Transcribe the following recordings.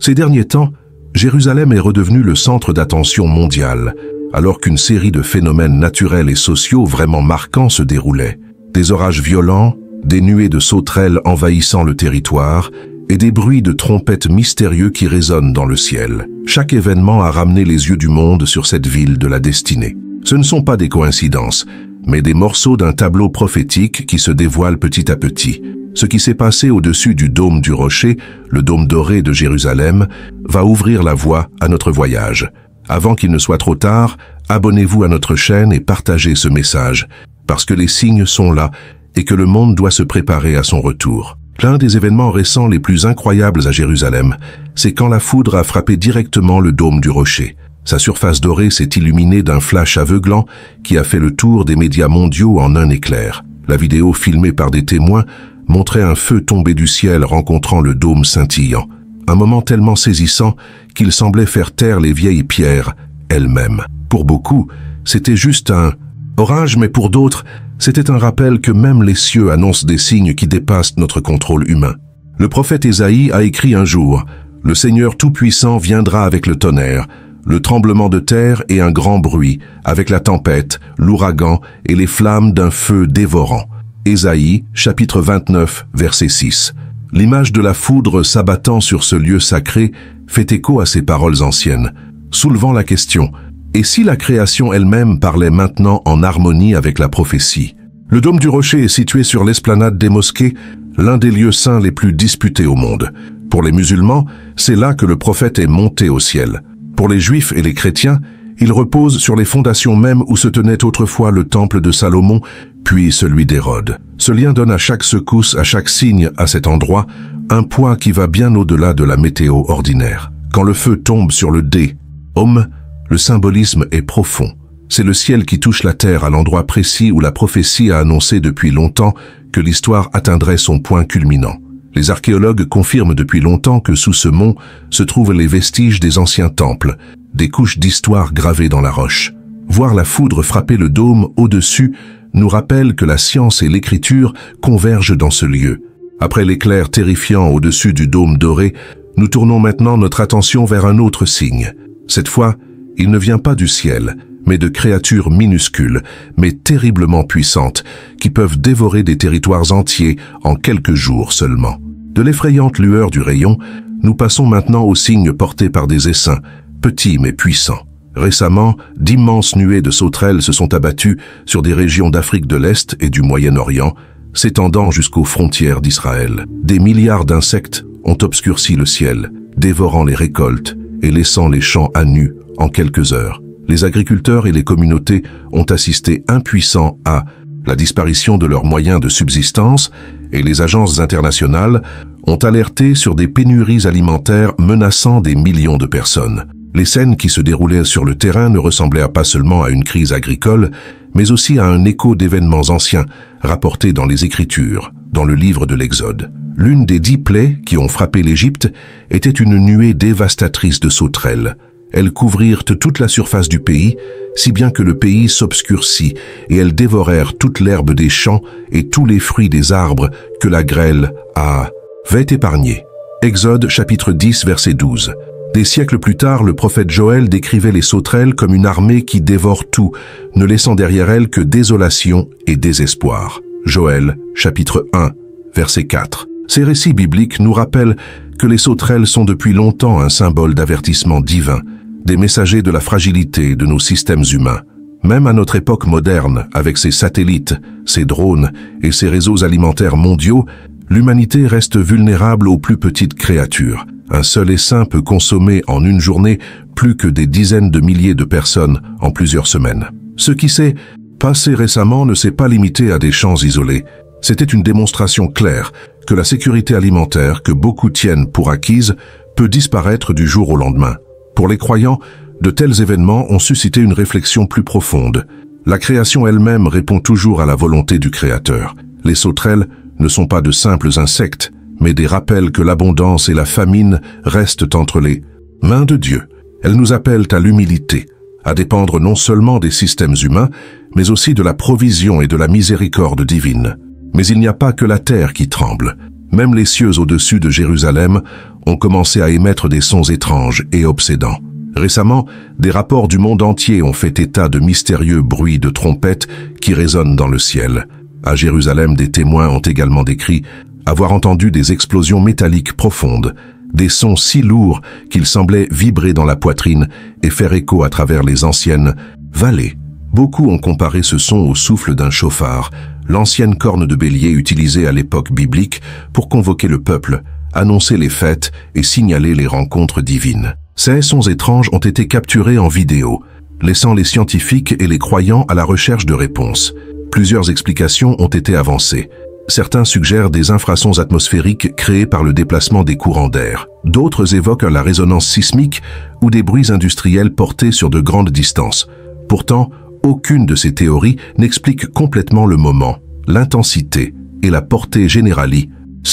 Ces derniers temps, Jérusalem est redevenue le centre d'attention mondial, alors qu'une série de phénomènes naturels et sociaux vraiment marquants se déroulaient. Des orages violents, des nuées de sauterelles envahissant le territoire et des bruits de trompettes mystérieux qui résonnent dans le ciel. Chaque événement a ramené les yeux du monde sur cette ville de la destinée. Ce ne sont pas des coïncidences, mais des morceaux d'un tableau prophétique qui se dévoile petit à petit. Ce qui s'est passé au-dessus du dôme du rocher, le dôme doré de Jérusalem, va ouvrir la voie à notre voyage. Avant qu'il ne soit trop tard, abonnez-vous à notre chaîne et partagez ce message, parce que les signes sont là et que le monde doit se préparer à son retour. L'un des événements récents les plus incroyables à Jérusalem, c'est quand la foudre a frappé directement le dôme du rocher. Sa surface dorée s'est illuminée d'un flash aveuglant qui a fait le tour des médias mondiaux en un éclair. La vidéo filmée par des témoins montrait un feu tombé du ciel rencontrant le dôme scintillant. Un moment tellement saisissant qu'il semblait faire taire les vieilles pierres elles-mêmes. Pour beaucoup, c'était juste un orage, mais pour d'autres, c'était un rappel que même les cieux annoncent des signes qui dépassent notre contrôle humain. Le prophète Ésaïe a écrit un jour « Le Seigneur Tout-Puissant viendra avec le tonnerre, le tremblement de terre et un grand bruit, avec la tempête, l'ouragan et les flammes d'un feu dévorant. » Ésaïe, chapitre 29, verset 6. L'image de la foudre s'abattant sur ce lieu sacré fait écho à ces paroles anciennes, soulevant la question « Et si la création elle-même parlait maintenant en harmonie avec la prophétie ?» Le dôme du rocher est situé sur l'esplanade des mosquées, l'un des lieux saints les plus disputés au monde. Pour les musulmans, c'est là que le prophète est monté au ciel. Pour les juifs et les chrétiens, il repose sur les fondations mêmes où se tenait autrefois le temple de Salomon, puis celui d'Hérode. Ce lien donne à chaque secousse, à chaque signe à cet endroit, un poids qui va bien au-delà de la météo ordinaire. Quand le feu tombe sur le dé, le symbolisme est profond. C'est le ciel qui touche la terre à l'endroit précis où la prophétie a annoncé depuis longtemps que l'histoire atteindrait son point culminant. Les archéologues confirment depuis longtemps que sous ce mont se trouvent les vestiges des anciens temples, des couches d'histoire gravées dans la roche. Voir la foudre frapper le dôme au-dessus nous rappelle que la science et l'écriture convergent dans ce lieu. Après l'éclair terrifiant au-dessus du dôme doré, nous tournons maintenant notre attention vers un autre signe. Cette fois, il ne vient pas du ciel, mais de créatures minuscules, mais terriblement puissantes, qui peuvent dévorer des territoires entiers en quelques jours seulement. De l'effrayante lueur du rayon, nous passons maintenant aux signes portés par des essaims, petits mais puissants. Récemment, d'immenses nuées de sauterelles se sont abattues sur des régions d'Afrique de l'Est et du Moyen-Orient, s'étendant jusqu'aux frontières d'Israël. Des milliards d'insectes ont obscurci le ciel, dévorant les récoltes et laissant les champs à nu en quelques heures. Les agriculteurs et les communautés ont assisté impuissants à la disparition de leurs moyens de subsistance et les agences internationales ont alerté sur des pénuries alimentaires menaçant des millions de personnes. Les scènes qui se déroulaient sur le terrain ne ressemblaient pas seulement à une crise agricole, mais aussi à un écho d'événements anciens rapportés dans les Écritures, dans le livre de l'Exode. L'une des 10 plaies qui ont frappé l'Égypte était une nuée dévastatrice de sauterelles. Elles couvrirent toute la surface du pays, si bien que le pays s'obscurcit, et elles dévorèrent toute l'herbe des champs et tous les fruits des arbres que la grêle avait épargnés. Exode chapitre 10 verset 12. Des siècles plus tard, le prophète Joël décrivait les sauterelles comme une armée qui dévore tout, ne laissant derrière elle que désolation et désespoir. Joël chapitre 1 verset 4. Ces récits bibliques nous rappellent que les sauterelles sont depuis longtemps un symbole d'avertissement divin, des messagers de la fragilité de nos systèmes humains. Même à notre époque moderne, avec ses satellites, ses drones et ses réseaux alimentaires mondiaux, l'humanité reste vulnérable aux plus petites créatures. Un seul essaim peut consommer en une journée plus que des dizaines de milliers de personnes en plusieurs semaines. Ce qui s'est passé récemment ne s'est pas limité à des champs isolés. C'était une démonstration claire que la sécurité alimentaire, que beaucoup tiennent pour acquise, peut disparaître du jour au lendemain. Pour les croyants, de tels événements ont suscité une réflexion plus profonde. La création elle-même répond toujours à la volonté du Créateur. Les sauterelles ne sont pas de simples insectes, mais des rappels que l'abondance et la famine restent entre les mains de Dieu. Elles nous appellent à l'humilité, à dépendre non seulement des systèmes humains, mais aussi de la provision et de la miséricorde divine. Mais il n'y a pas que la terre qui tremble. Même les cieux au-dessus de Jérusalem ont commencé à émettre des sons étranges et obsédants. Récemment, des rapports du monde entier ont fait état de mystérieux bruits de trompettes qui résonnent dans le ciel. À Jérusalem, des témoins ont également décrit avoir entendu des explosions métalliques profondes, des sons si lourds qu'ils semblaient vibrer dans la poitrine et faire écho à travers les anciennes vallées. Beaucoup ont comparé ce son au souffle d'un chauffard, l'ancienne corne de bélier utilisée à l'époque biblique pour convoquer le peuple, annoncer les fêtes et signaler les rencontres divines. Ces sons étranges ont été capturés en vidéo, laissant les scientifiques et les croyants à la recherche de réponses. Plusieurs explications ont été avancées. Certains suggèrent des infrasons atmosphériques créés par le déplacement des courants d'air. D'autres évoquent la résonance sismique ou des bruits industriels portés sur de grandes distances. Pourtant, aucune de ces théories n'explique complètement le moment, l'intensité et la portée générale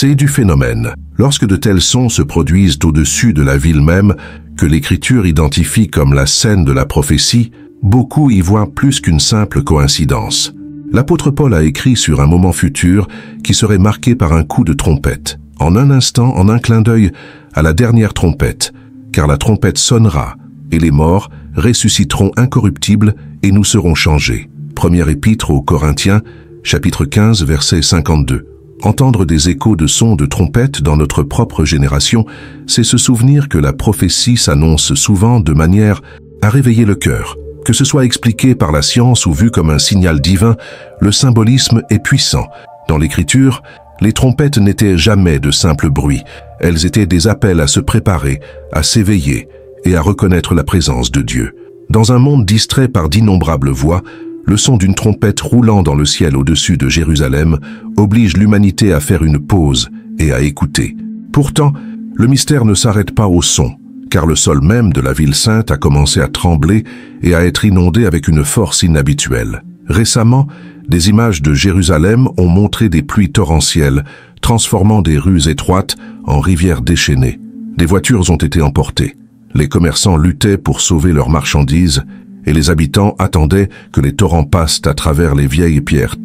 du phénomène. Lorsque de tels sons se produisent au-dessus de la ville même, que l'Écriture identifie comme la scène de la prophétie, beaucoup y voient plus qu'une simple coïncidence. L'apôtre Paul a écrit sur un moment futur qui serait marqué par un coup de trompette. En un instant, en un clin d'œil, à la dernière trompette, car la trompette sonnera, et les morts ressusciteront incorruptibles et nous serons changés. Première épître aux Corinthiens, chapitre 15, verset 52. Entendre des échos de sons de trompette dans notre propre génération, c'est se souvenir que la prophétie s'annonce souvent de manière à réveiller le cœur. Que ce soit expliqué par la science ou vu comme un signal divin, le symbolisme est puissant. Dans l'Écriture, les trompettes n'étaient jamais de simples bruits. Elles étaient des appels à se préparer, à s'éveiller et à reconnaître la présence de Dieu. Dans un monde distrait par d'innombrables voix, le son d'une trompette roulant dans le ciel au-dessus de Jérusalem oblige l'humanité à faire une pause et à écouter. Pourtant, le mystère ne s'arrête pas au son, car le sol même de la ville sainte a commencé à trembler et à être inondé avec une force inhabituelle. Récemment, des images de Jérusalem ont montré des pluies torrentielles, transformant des rues étroites en rivières déchaînées. Des voitures ont été emportées. Les commerçants luttaient pour sauver leurs marchandises et les habitants attendaient que les torrents passent à travers les vieilles pierres.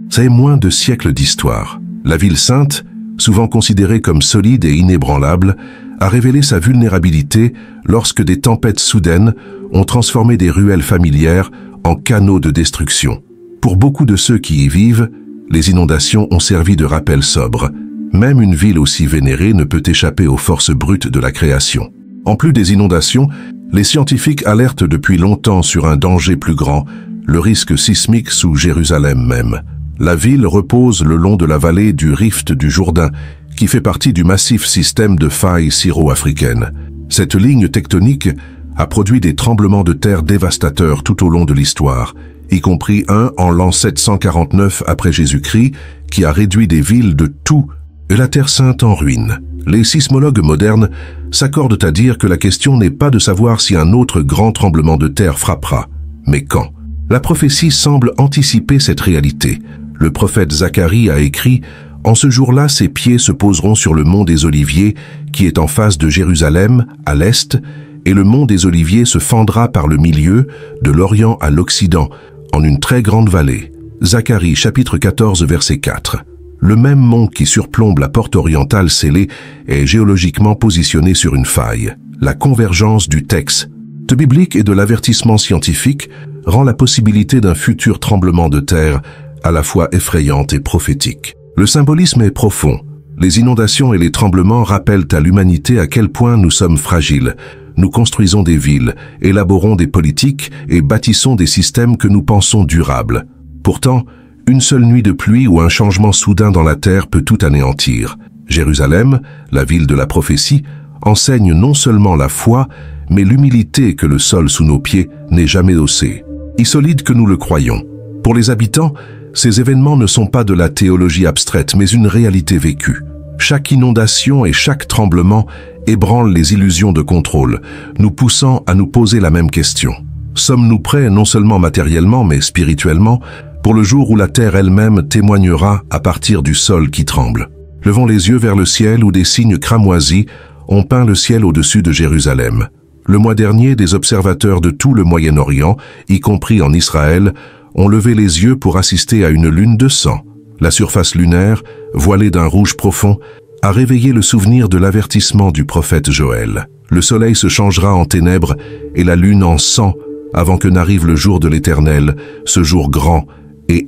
C'est moins de siècles d'histoire. La ville sainte, souvent considérée comme solide et inébranlable, a révélé sa vulnérabilité lorsque des tempêtes soudaines ont transformé des ruelles familières en canaux de destruction. Pour beaucoup de ceux qui y vivent, les inondations ont servi de rappel sobre. Même une ville aussi vénérée ne peut échapper aux forces brutes de la création. En plus des inondations, les scientifiques alertent depuis longtemps sur un danger plus grand, le risque sismique sous Jérusalem même. La ville repose le long de la vallée du rift du Jourdain, qui fait partie du massif système de failles syro-africaines. Cette ligne tectonique a produit des tremblements de terre dévastateurs tout au long de l'histoire, y compris un en l'an 749 après Jésus-Christ, qui a réduit des villes de tout et la Terre sainte en ruine. Les sismologues modernes s'accordent à dire que la question n'est pas de savoir si un autre grand tremblement de terre frappera, mais quand. La prophétie semble anticiper cette réalité. Le prophète Zacharie a écrit « En ce jour-là, ses pieds se poseront sur le mont des Oliviers, qui est en face de Jérusalem, à l'est, et le mont des Oliviers se fendra par le milieu, de l'Orient à l'Occident, en une très grande vallée. » Zacharie, chapitre 14, verset 4. Le même mont qui surplombe la porte orientale scellée est géologiquement positionné sur une faille. La convergence du texte biblique et de l'avertissement scientifique rend la possibilité d'un futur tremblement de terre à la fois effrayante et prophétique. Le symbolisme est profond. Les inondations et les tremblements rappellent à l'humanité à quel point nous sommes fragiles. Nous construisons des villes, élaborons des politiques et bâtissons des systèmes que nous pensons durables. Pourtant, une seule nuit de pluie ou un changement soudain dans la terre peut tout anéantir. Jérusalem, la ville de la prophétie, enseigne non seulement la foi, mais l'humilité que le sol sous nos pieds n'est jamais haussé. Si solide que nous le croyons. Pour les habitants, ces événements ne sont pas de la théologie abstraite, mais une réalité vécue. Chaque inondation et chaque tremblement ébranlent les illusions de contrôle, nous poussant à nous poser la même question. Sommes-nous prêts, non seulement matériellement, mais spirituellement, pour le jour où la terre elle-même témoignera à partir du sol qui tremble? Levons les yeux vers le ciel où des signes cramoisis ont peint le ciel au-dessus de Jérusalem. Le mois dernier, des observateurs de tout le Moyen-Orient, y compris en Israël, ont levé les yeux pour assister à une lune de sang. La surface lunaire, voilée d'un rouge profond, a réveillé le souvenir de l'avertissement du prophète Joël. Le soleil se changera en ténèbres et la lune en sang avant que n'arrive le jour de l'Éternel, ce jour grand et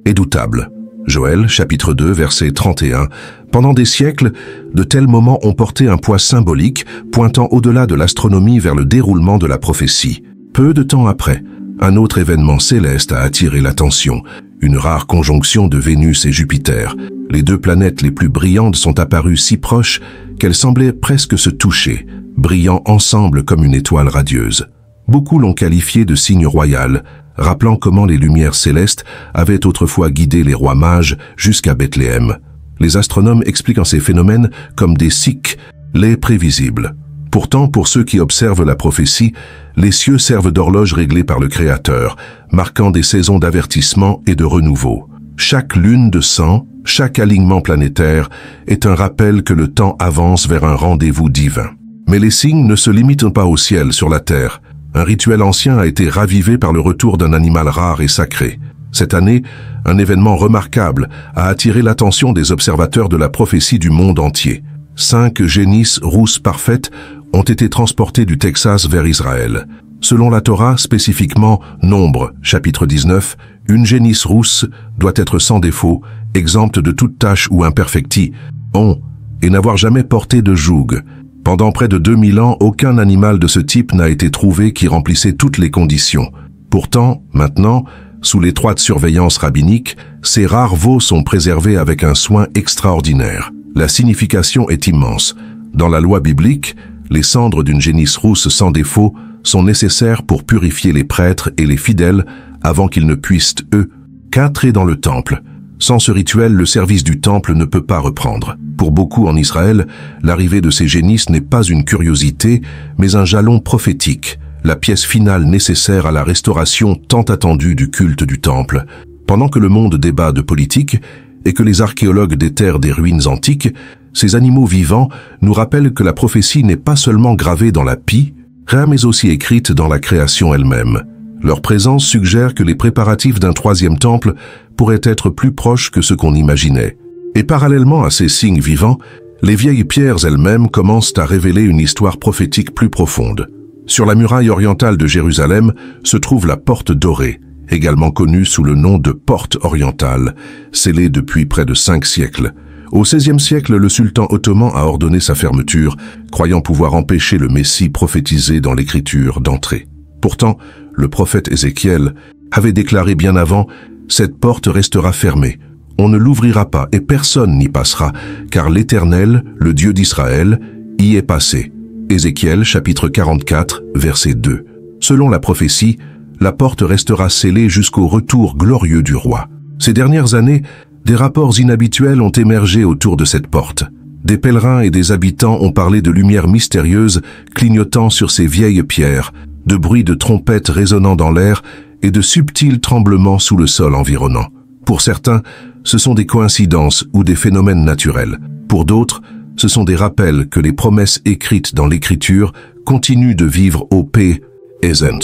redoutable. Joël, chapitre 2, verset 31. Pendant des siècles, de tels moments ont porté un poids symbolique, pointant au-delà de l'astronomie vers le déroulement de la prophétie. Peu de temps après, un autre événement céleste a attiré l'attention, une rare conjonction de Vénus et Jupiter. Les deux planètes les plus brillantes sont apparues si proches qu'elles semblaient presque se toucher, brillant ensemble comme une étoile radieuse. Beaucoup l'ont qualifié de signe royal, rappelant comment les lumières célestes avaient autrefois guidé les rois mages jusqu'à Bethléem. Les astronomes expliquent ces phénomènes comme des cycles, les prévisibles. Pourtant, pour ceux qui observent la prophétie, les cieux servent d'horloge réglée par le Créateur, marquant des saisons d'avertissement et de renouveau. Chaque lune de sang, chaque alignement planétaire est un rappel que le temps avance vers un rendez-vous divin. Mais les signes ne se limitent pas au ciel sur la terre. Un rituel ancien a été ravivé par le retour d'un animal rare et sacré. Cette année, un événement remarquable a attiré l'attention des observateurs de la prophétie du monde entier. 5 génisses rousses parfaites ont été transportées du Texas vers Israël. Selon la Torah, spécifiquement Nombre, chapitre 19, une génisse rousse doit être sans défaut, exempte de toute tache ou imperfectie, et n'avoir jamais porté de joug. Pendant près de 2000 ans, aucun animal de ce type n'a été trouvé qui remplissait toutes les conditions. Pourtant, maintenant, sous l'étroite surveillance rabbinique, ces rares veaux sont préservés avec un soin extraordinaire. La signification est immense. Dans la loi biblique, les cendres d'une génisse rousse sans défaut sont nécessaires pour purifier les prêtres et les fidèles avant qu'ils ne puissent, qu'entrer dans le temple. Sans ce rituel, le service du temple ne peut pas reprendre. Pour beaucoup en Israël, l'arrivée de ces génisses n'est pas une curiosité, mais un jalon prophétique, la pièce finale nécessaire à la restauration tant attendue du culte du temple. Pendant que le monde débat de politique et que les archéologues déterrent des ruines antiques, ces animaux vivants nous rappellent que la prophétie n'est pas seulement gravée dans la pie, mais aussi écrite dans la création elle-même. Leur présence suggère que les préparatifs d'un troisième temple pourraient être plus proches que ce qu'on imaginait. Et parallèlement à ces signes vivants, les vieilles pierres elles-mêmes commencent à révéler une histoire prophétique plus profonde. Sur la muraille orientale de Jérusalem se trouve la porte dorée, également connue sous le nom de porte orientale, scellée depuis près de 5 siècles. Au XVIe siècle, le sultan ottoman a ordonné sa fermeture, croyant pouvoir empêcher le Messie prophétisé dans l'Écriture d'entrer. Pourtant, le prophète Ézéchiel avait déclaré bien avant « Cette porte restera fermée, on ne l'ouvrira pas et personne n'y passera, car l'Éternel, le Dieu d'Israël, y est passé. » Ézéchiel, chapitre 44, verset 2. Selon la prophétie, la porte restera scellée jusqu'au retour glorieux du roi. Ces dernières années, des rapports inhabituels ont émergé autour de cette porte. Des pèlerins et des habitants ont parlé de lumières mystérieuses clignotant sur ces vieilles pierres, de bruits de trompettes résonnant dans l'air et de subtils tremblements sous le sol environnant. Pour certains, ce sont des coïncidences ou des phénomènes naturels. Pour d'autres, ce sont des rappels que les promesses écrites dans l'Écriture continuent de vivre au présent.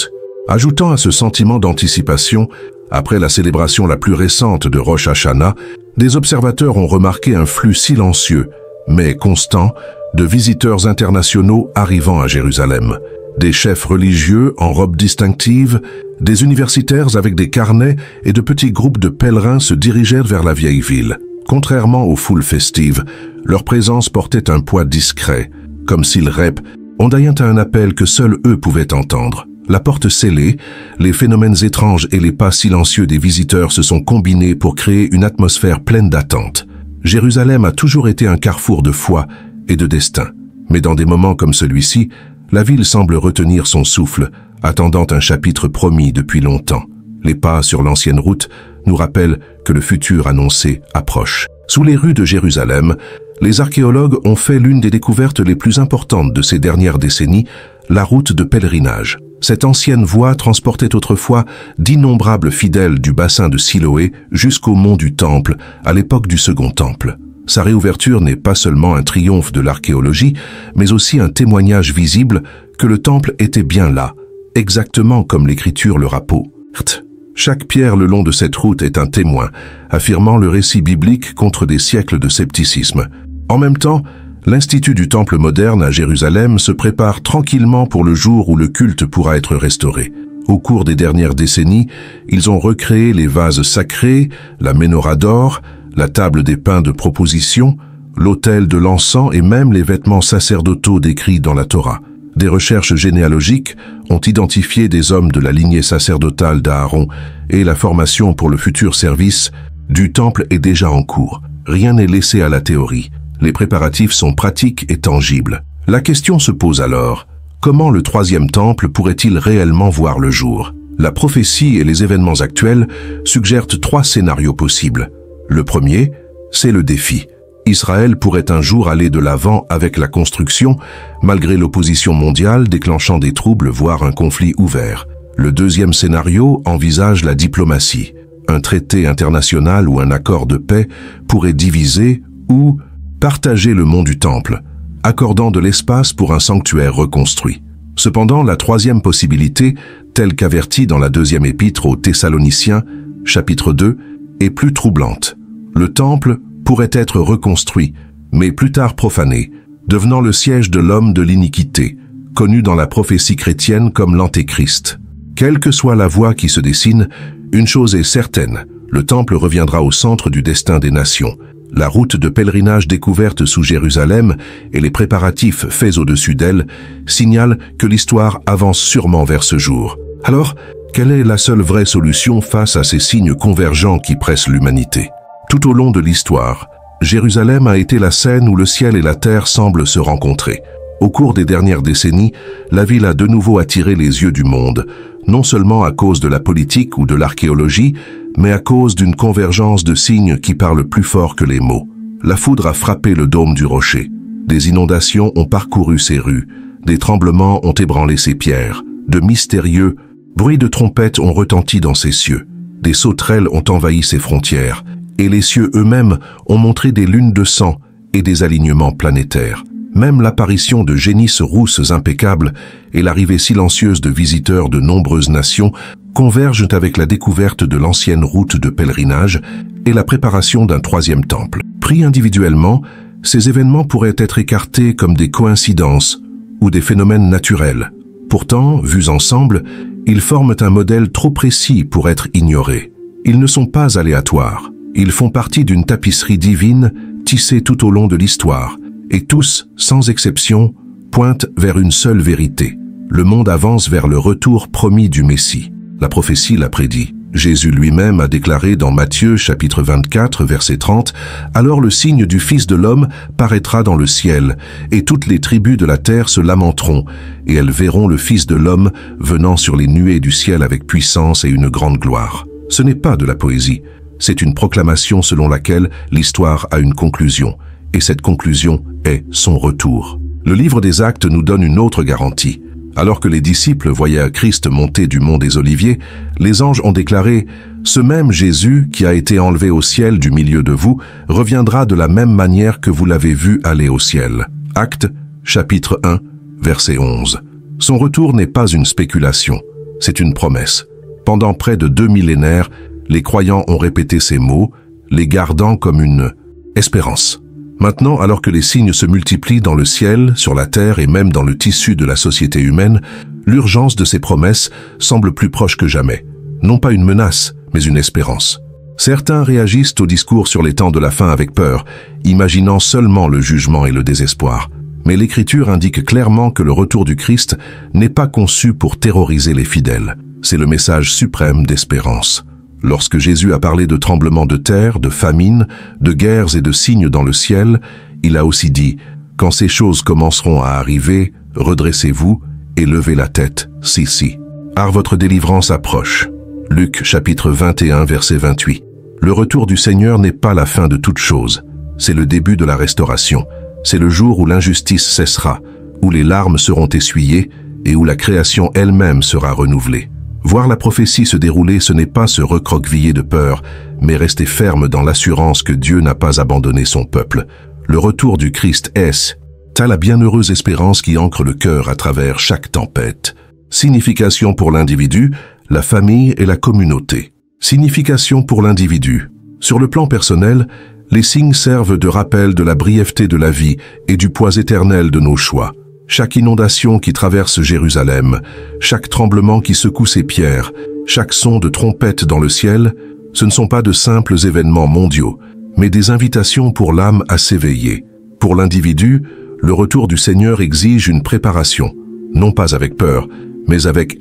Ajoutant à ce sentiment d'anticipation, après la célébration la plus récente de Rosh Hashanah, des observateurs ont remarqué un flux silencieux, mais constant, de visiteurs internationaux arrivant à Jérusalem. Des chefs religieux en robes distinctives, des universitaires avec des carnets et de petits groupes de pèlerins se dirigèrent vers la vieille ville. Contrairement aux foules festives, leur présence portait un poids discret, comme s'ils répondaient à un appel que seuls eux pouvaient entendre. La porte scellée, les phénomènes étranges et les pas silencieux des visiteurs se sont combinés pour créer une atmosphère pleine d'attente. Jérusalem a toujours été un carrefour de foi et de destin. Mais dans des moments comme celui-ci, la ville semble retenir son souffle, attendant un chapitre promis depuis longtemps. Les pas sur l'ancienne route nous rappellent que le futur annoncé approche. Sous les rues de Jérusalem, les archéologues ont fait l'une des découvertes les plus importantes de ces dernières décennies, la route de pèlerinage. Cette ancienne voie transportait autrefois d'innombrables fidèles du bassin de Siloé jusqu'au mont du Temple, à l'époque du Second Temple. Sa réouverture n'est pas seulement un triomphe de l'archéologie, mais aussi un témoignage visible que le Temple était bien là, exactement comme l'Écriture le rapporte. Chaque pierre le long de cette route est un témoin, affirmant le récit biblique contre des siècles de scepticisme. En même temps, l'Institut du Temple moderne à Jérusalem se prépare tranquillement pour le jour où le culte pourra être restauré. Au cours des dernières décennies, ils ont recréé les vases sacrés, la menorah d'or, la table des pains de proposition, l'autel de l'encens et même les vêtements sacerdotaux décrits dans la Torah. Des recherches généalogiques ont identifié des hommes de la lignée sacerdotale d'Aaron et la formation pour le futur service du temple est déjà en cours. Rien n'est laissé à la théorie. Les préparatifs sont pratiques et tangibles. La question se pose alors, comment le troisième temple pourrait-il réellement voir le jour? La prophétie et les événements actuels suggèrent 3 scénarios possibles. Le premier, c'est le défi. Israël pourrait un jour aller de l'avant avec la construction, malgré l'opposition mondiale déclenchant des troubles, voire un conflit ouvert. Le deuxième scénario envisage la diplomatie. Un traité international ou un accord de paix pourrait diviser ou partager le mont du Temple, accordant de l'espace pour un sanctuaire reconstruit. Cependant, la troisième possibilité, telle qu'avertie dans la deuxième épître aux Thessaloniciens, chapitre 2, est plus troublante. Le Temple pourrait être reconstruit, mais plus tard profané, devenant le siège de l'homme de l'iniquité, connu dans la prophétie chrétienne comme l'Antéchrist. Quelle que soit la voie qui se dessine, une chose est certaine, le temple reviendra au centre du destin des nations. La route de pèlerinage découverte sous Jérusalem et les préparatifs faits au-dessus d'elle signalent que l'histoire avance sûrement vers ce jour. Alors, quelle est la seule vraie solution face à ces signes convergents qui pressent l'humanité? Tout au long de l'histoire, Jérusalem a été la scène où le ciel et la terre semblent se rencontrer. Au cours des dernières décennies, la ville a de nouveau attiré les yeux du monde, non seulement à cause de la politique ou de l'archéologie, mais à cause d'une convergence de signes qui parlent plus fort que les mots. La foudre a frappé le dôme du rocher. Des inondations ont parcouru ses rues. Des tremblements ont ébranlé ses pierres. De mystérieux bruits de trompettes ont retenti dans ses cieux. Des sauterelles ont envahi ses frontières. Et les cieux eux-mêmes ont montré des lunes de sang et des alignements planétaires. Même l'apparition de génisses rousses impeccables et l'arrivée silencieuse de visiteurs de nombreuses nations convergent avec la découverte de l'ancienne route de pèlerinage et la préparation d'un troisième temple. Pris individuellement, ces événements pourraient être écartés comme des coïncidences ou des phénomènes naturels. Pourtant, vus ensemble, ils forment un modèle trop précis pour être ignorés. Ils ne sont pas aléatoires. Ils font partie d'une tapisserie divine tissée tout au long de l'histoire, et tous, sans exception, pointent vers une seule vérité. Le monde avance vers le retour promis du Messie. La prophétie l'a prédit. Jésus lui-même a déclaré dans Matthieu chapitre 24, verset 30, « Alors le signe du Fils de l'homme paraîtra dans le ciel, et toutes les tribus de la terre se lamenteront, et elles verront le Fils de l'homme venant sur les nuées du ciel avec puissance et une grande gloire. » Ce n'est pas de la poésie. C'est une proclamation selon laquelle l'histoire a une conclusion, et cette conclusion est son retour. Le livre des Actes nous donne une autre garantie. Alors que les disciples voyaient Christ monter du mont des Oliviers, les anges ont déclaré « Ce même Jésus qui a été enlevé au ciel du milieu de vous reviendra de la même manière que vous l'avez vu aller au ciel. » Actes, chapitre 1, verset 11. Son retour n'est pas une spéculation, c'est une promesse. Pendant près de 2 millénaires, les croyants ont répété ces mots, les gardant comme une espérance. Maintenant, alors que les signes se multiplient dans le ciel, sur la terre et même dans le tissu de la société humaine, l'urgence de ces promesses semble plus proche que jamais. Non pas une menace, mais une espérance. Certains réagissent au discours sur les temps de la fin avec peur, imaginant seulement le jugement et le désespoir. Mais l'Écriture indique clairement que le retour du Christ n'est pas conçu pour terroriser les fidèles. C'est le message suprême d'espérance. Lorsque Jésus a parlé de tremblements de terre, de famine, de guerres et de signes dans le ciel, il a aussi dit « Quand ces choses commenceront à arriver, redressez-vous et levez la tête, si. Car votre délivrance approche. » Luc chapitre 21, verset 28. Le retour du Seigneur n'est pas la fin de toute chose. C'est le début de la restauration. C'est le jour où l'injustice cessera, où les larmes seront essuyées et où la création elle-même sera renouvelée. Voir la prophétie se dérouler, ce n'est pas se recroqueviller de peur, mais rester ferme dans l'assurance que Dieu n'a pas abandonné son peuple. Le retour du Christ est la bienheureuse espérance qui ancre le cœur à travers chaque tempête. Signification pour l'individu, la famille et la communauté. Signification pour l'individu. Sur le plan personnel, les signes servent de rappel de la brièveté de la vie et du poids éternel de nos choix. Chaque inondation qui traverse Jérusalem, chaque tremblement qui secoue ses pierres, chaque son de trompette dans le ciel, ce ne sont pas de simples événements mondiaux, mais des invitations pour l'âme à s'éveiller. Pour l'individu, le retour du Seigneur exige une préparation, non pas avec peur, mais avec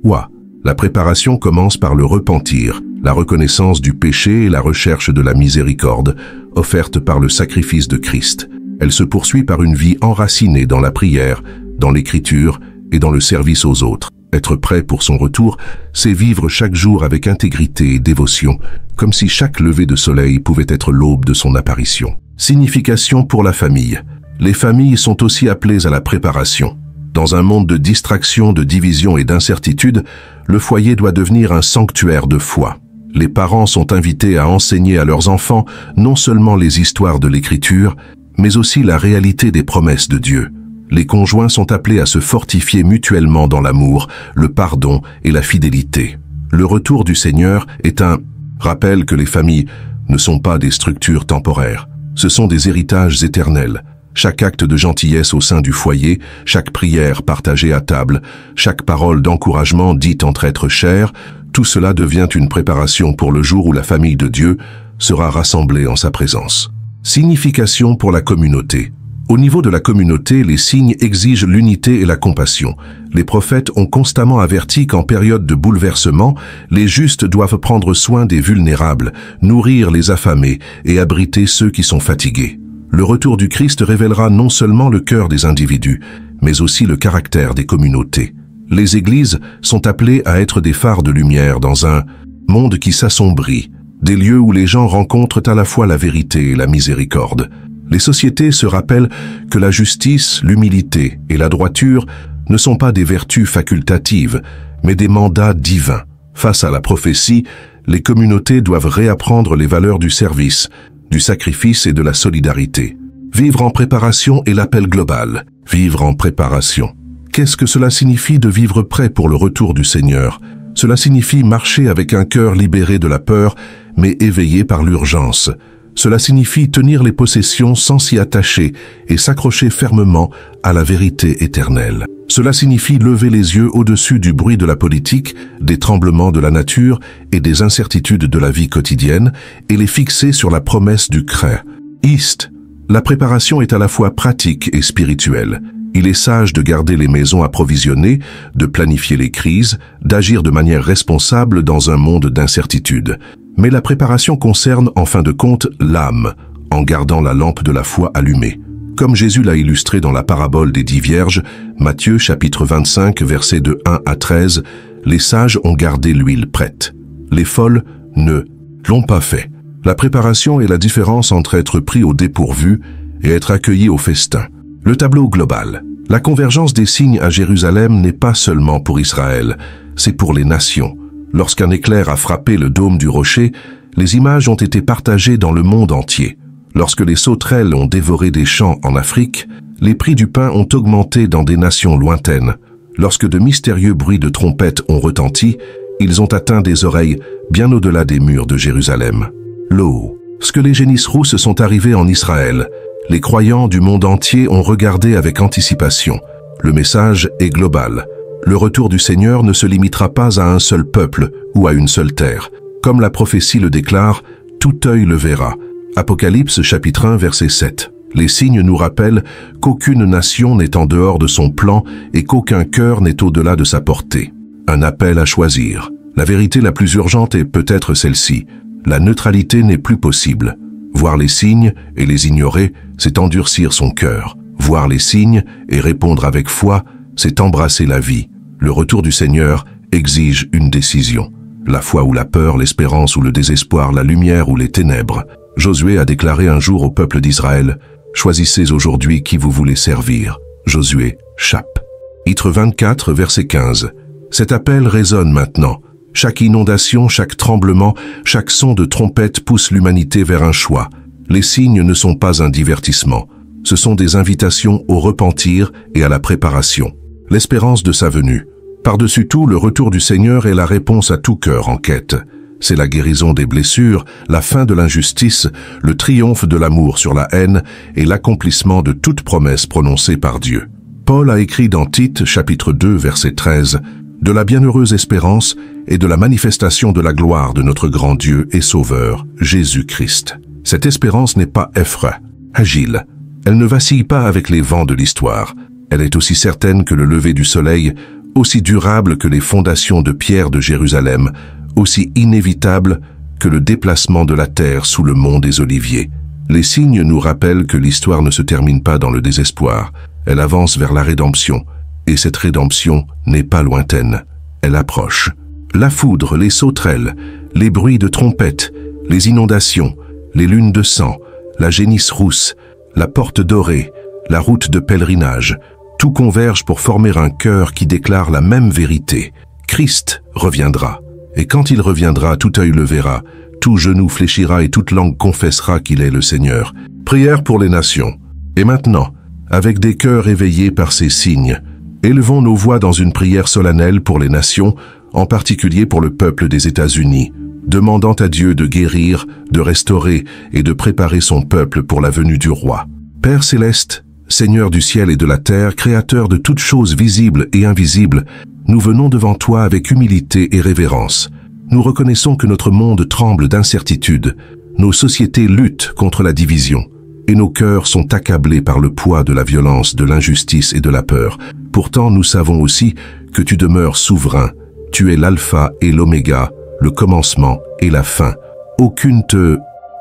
foi. La préparation commence par le repentir, la reconnaissance du péché et la recherche de la miséricorde, offerte par le sacrifice de Christ. Elle se poursuit par une vie enracinée dans la prière, dans l'écriture et dans le service aux autres. Être prêt pour son retour, c'est vivre chaque jour avec intégrité et dévotion, comme si chaque lever de soleil pouvait être l'aube de son apparition. Signification pour la famille. Les familles sont aussi appelées à la préparation. Dans un monde de distraction, de division et d'incertitude, le foyer doit devenir un sanctuaire de foi. Les parents sont invités à enseigner à leurs enfants non seulement les histoires de l'Écriture, mais aussi la réalité des promesses de Dieu. Les conjoints sont appelés à se fortifier mutuellement dans l'amour, le pardon et la fidélité. Le retour du Seigneur est un rappel que les familles ne sont pas des structures temporaires. Ce sont des héritages éternels. Chaque acte de gentillesse au sein du foyer, chaque prière partagée à table, chaque parole d'encouragement dite entre êtres chers, tout cela devient une préparation pour le jour où la famille de Dieu sera rassemblée en sa présence. Signification pour la communauté. Au niveau de la communauté, les signes exigent l'unité et la compassion. Les prophètes ont constamment averti qu'en période de bouleversement, les justes doivent prendre soin des vulnérables, nourrir les affamés et abriter ceux qui sont fatigués. Le retour du Christ révélera non seulement le cœur des individus, mais aussi le caractère des communautés. Les églises sont appelées à être des phares de lumière dans un monde qui s'assombrit, des lieux où les gens rencontrent à la fois la vérité et la miséricorde. Les sociétés se rappellent que la justice, l'humilité et la droiture ne sont pas des vertus facultatives, mais des mandats divins. Face à la prophétie, les communautés doivent réapprendre les valeurs du service, du sacrifice et de la solidarité. Vivre en préparation est l'appel global. Vivre en préparation. Qu'est-ce que cela signifie de vivre prêt pour le retour du Seigneur? Cela signifie marcher avec un cœur libéré de la peur, mais éveillé par l'urgence. Cela signifie tenir les possessions sans s'y attacher et s'accrocher fermement à la vérité éternelle. Cela signifie lever les yeux au-dessus du bruit de la politique, des tremblements de la nature et des incertitudes de la vie quotidienne et les fixer sur la promesse du Christ. La préparation est à la fois pratique et spirituelle. Il est sage de garder les maisons approvisionnées, de planifier les crises, d'agir de manière responsable dans un monde d'incertitude. Mais la préparation concerne en fin de compte l'âme, en gardant la lampe de la foi allumée. Comme Jésus l'a illustré dans la parabole des 10 vierges, Matthieu chapitre 25, versets de 1 à 13, les sages ont gardé l'huile prête. Les folles ne l'ont pas fait. La préparation est la différence entre être pris au dépourvu et être accueilli au festin. Le tableau global. La convergence des signes à Jérusalem n'est pas seulement pour Israël, c'est pour les nations. Lorsqu'un éclair a frappé le dôme du rocher, les images ont été partagées dans le monde entier. Lorsque les sauterelles ont dévoré des champs en Afrique, les prix du pain ont augmenté dans des nations lointaines. Lorsque de mystérieux bruits de trompettes ont retenti, ils ont atteint des oreilles bien au-delà des murs de Jérusalem. Lorsque les génisses rousses sont arrivées en Israël, les croyants du monde entier ont regardé avec anticipation. Le message est global. Le retour du Seigneur ne se limitera pas à un seul peuple ou à une seule terre. Comme la prophétie le déclare, tout œil le verra. Apocalypse chapitre 1 verset 7. Les signes nous rappellent qu'aucune nation n'est en dehors de son plan et qu'aucun cœur n'est au-delà de sa portée. Un appel à choisir. La vérité la plus urgente est peut-être celle-ci. La neutralité n'est plus possible. Voir les signes et les ignorer, c'est endurcir son cœur. Voir les signes et répondre avec foi, c'est embrasser la vie. Le retour du Seigneur exige une décision. La foi ou la peur, l'espérance ou le désespoir, la lumière ou les ténèbres. Josué a déclaré un jour au peuple d'Israël, « Choisissez aujourd'hui qui vous voulez servir. » Josué, chapitre 24, verset 15. Cet appel résonne maintenant. Chaque inondation, chaque tremblement, chaque son de trompette pousse l'humanité vers un choix. Les signes ne sont pas un divertissement. Ce sont des invitations au repentir et à la préparation. L'espérance de sa venue. Par-dessus tout, le retour du Seigneur est la réponse à tout cœur en quête. C'est la guérison des blessures, la fin de l'injustice, le triomphe de l'amour sur la haine et l'accomplissement de toute promesse prononcée par Dieu. Paul a écrit dans Tite, chapitre 2, verset 13, « De la bienheureuse espérance et de la manifestation de la gloire de notre grand Dieu et Sauveur, Jésus-Christ. » Cette espérance n'est pas effrayée, agile. Elle ne vacille pas avec les vents de l'histoire. Elle est aussi certaine que le lever du soleil, aussi durable que les fondations de pierre de Jérusalem, aussi inévitable que le déplacement de la terre sous le mont des Oliviers. Les signes nous rappellent que l'histoire ne se termine pas dans le désespoir. Elle avance vers la rédemption, et cette rédemption n'est pas lointaine. Elle approche. La foudre, les sauterelles, les bruits de trompettes, les inondations, les lunes de sang, la génisse rousse, la porte dorée, la route de pèlerinage, tout converge pour former un cœur qui déclare la même vérité. Christ reviendra. Et quand il reviendra, tout œil le verra, tout genou fléchira et toute langue confessera qu'il est le Seigneur. Prière pour les nations. Et maintenant, avec des cœurs éveillés par ces signes, élevons nos voix dans une prière solennelle pour les nations, en particulier pour le peuple des États-Unis, demandant à Dieu de guérir, de restaurer et de préparer son peuple pour la venue du roi. Père céleste, Seigneur du ciel et de la terre, Créateur de toutes choses visibles et invisibles, nous venons devant toi avec humilité et révérence. Nous reconnaissons que notre monde tremble d'incertitude, nos sociétés luttent contre la division, et nos cœurs sont accablés par le poids de la violence, de l'injustice et de la peur. Pourtant, nous savons aussi que tu demeures souverain. Tu es l'alpha et l'oméga, le commencement et la fin. Aucune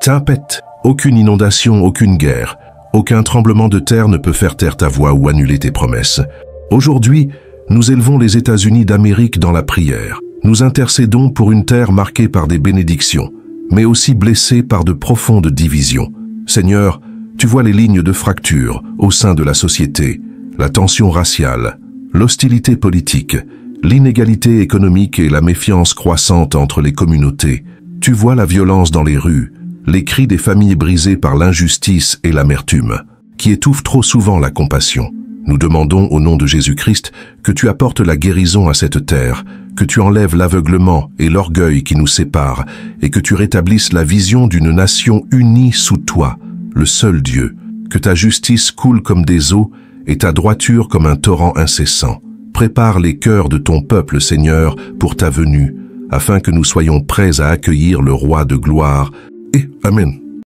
tempête, aucune inondation, aucune guerre, aucun tremblement de terre ne peut faire taire ta voix ou annuler tes promesses. Aujourd'hui, nous élevons les États-Unis d'Amérique dans la prière. Nous intercédons pour une terre marquée par des bénédictions, mais aussi blessée par de profondes divisions. Seigneur, tu vois les lignes de fracture au sein de la société, la tension raciale, l'hostilité politique, l'inégalité économique et la méfiance croissante entre les communautés. Tu vois la violence dans les rues, les cris des familles brisées par l'injustice et l'amertume, qui étouffent trop souvent la compassion. Nous demandons au nom de Jésus-Christ que tu apportes la guérison à cette terre, que tu enlèves l'aveuglement et l'orgueil qui nous séparent, et que tu rétablisses la vision d'une nation unie sous toi, le seul Dieu, que ta justice coule comme des eaux et ta droiture comme un torrent incessant. Prépare les cœurs de ton peuple, Seigneur, pour ta venue, afin que nous soyons prêts à accueillir le Roi de gloire. Et Amen.